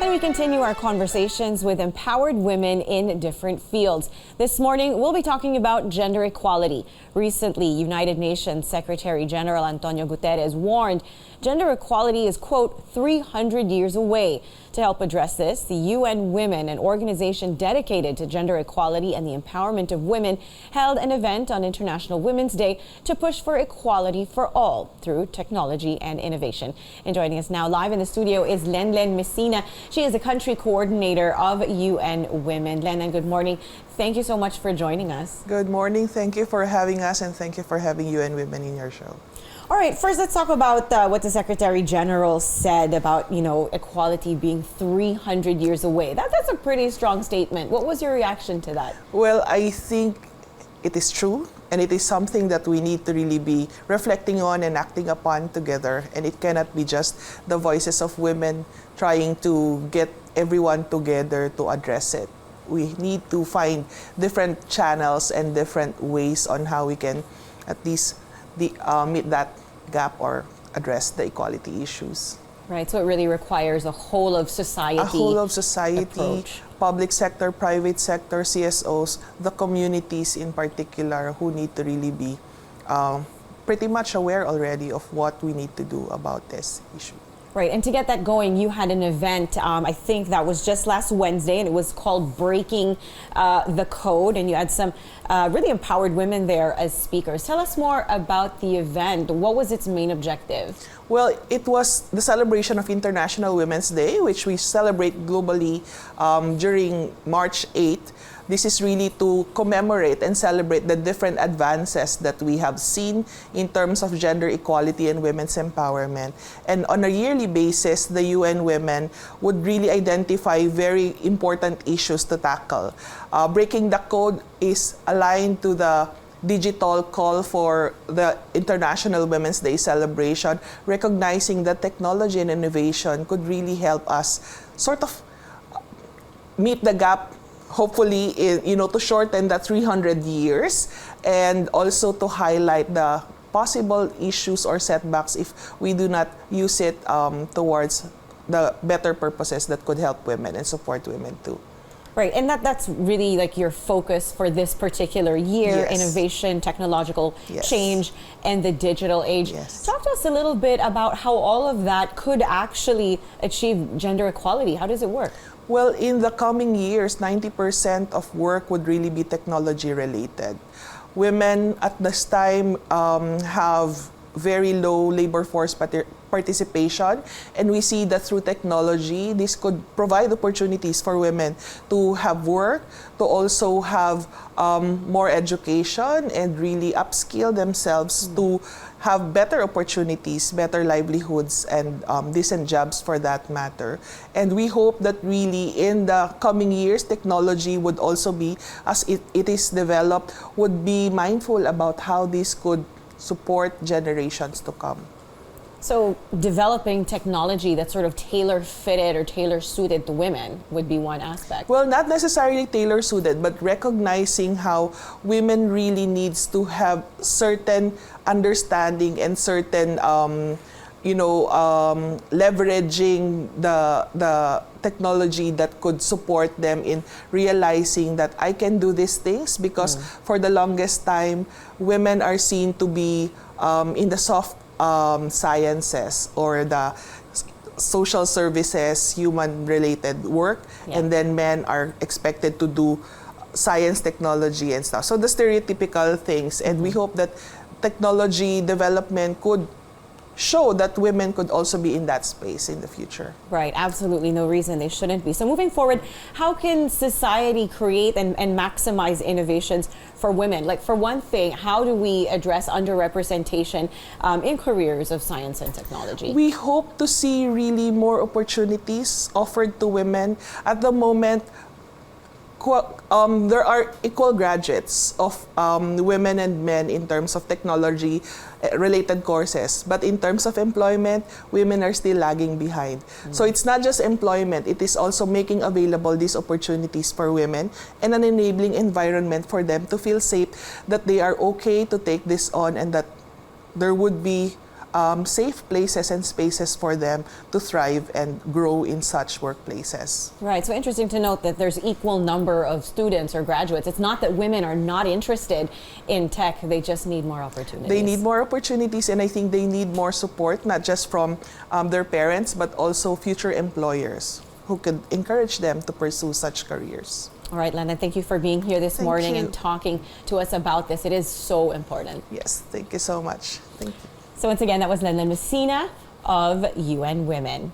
And we continue our conversations with empowered women in different fields. This morning, we'll be talking about gender equality. Recently, United Nations Secretary General Antonio Gutierres warned gender equality is, quote, 300 years away. To help address this, the UN Women, an organization dedicated to gender equality and the empowerment of women, held an event on International Women's Day to push for equality for all through technology and innovation. And joining us now live in the studio is Lenlen Mesina. She is the country coordinator of UN Women. Lenlen, good morning. Thank you so much for joining us. Good morning. Thank you for having us, and thank you for having UN Women in your show. All right, first let's talk about what the Secretary General said about, equality being 300 years away. That's a pretty strong statement. What was your reaction to that? Well, I think it is true, and it is something that we need to really be reflecting on and acting upon together. And it cannot be just the voices of women trying to get everyone together to address it. We need to find different channels and different ways on how we can at least meet that gap or address the equality issues. Right, so it really requires a whole of society approach. Public sector, private sector, CSOs, the communities in particular who need to really be pretty much aware already of what we need to do about this issue. Right, and to get that going, you had an event, I think that was just last Wednesday, and it was called Breaking the Code, and you had some really empowered women there as speakers. Tell us more about the event. What was its main objective? Well, it was the celebration of International Women's Day, which we celebrate globally during March 8th. This is really to commemorate and celebrate the different advances that we have seen in terms of gender equality and women's empowerment. And on a yearly basis, the UN Women would really identify very important issues to tackle. Breaking the Code is aligned to the digital call for the International Women's Day celebration, recognizing that technology and innovation could really help us sort of meet the gap, hopefully, to shorten the 300 years, and also to highlight the possible issues or setbacks if we do not use it towards the better purposes that could help women and support women too. Right, and that's really like your focus for this particular year, Yes. Innovation, technological Yes. change, and the digital age. Yes. Talk to us a little bit about how all of that could actually achieve gender equality. How does it work? Well, in the coming years, 90% of work would really be technology related. Women at this time have very low labor force participation, and we see that through technology, this could provide opportunities for women to have work, to also have more education and really upskill themselves to have better opportunities, better livelihoods, and decent jobs for that matter. And we hope that really in the coming years, technology would also be, as it is developed, would be mindful about how this could support generations to come. So developing technology that's sort of tailor-fitted or tailor-suited to women would be one aspect. Well, not necessarily tailor-suited, but recognizing how women really needs to have certain understanding and certain, leveraging the technology that could support them in realizing that I can do these things, because for the longest time, women are seen to be in the soft sciences or the social services, human-related work, and then men are expected to do science, technology, and stuff. So the stereotypical things, and we hope that technology development could show that women could also be in that space in the future. Right, absolutely no reason they shouldn't be. So moving forward, how can society create and maximize innovations for women? Like, for one thing, how do we address underrepresentation in careers of science and technology? We hope to see really more opportunities offered to women. At the moment, there are equal graduates of women and men in terms of technology related courses, but in terms of employment, women are still lagging behind. So it's not just employment, it is also making available these opportunities for women and an enabling environment for them to feel safe that they are okay to take this on, and that there would be safe places and spaces for them to thrive and grow in such workplaces. Right, so interesting to note that there's equal number of students or graduates. It's not that women are not interested in tech, they just need more opportunities. They need more opportunities, and I think they need more support, not just from their parents, but also future employers who could encourage them to pursue such careers. All right, Lenlen, thank you for being here this morning and talking to us about this. It is so important. Yes, thank you so much. Thank you. So once again, that was Lenlen Mesina of UN Women.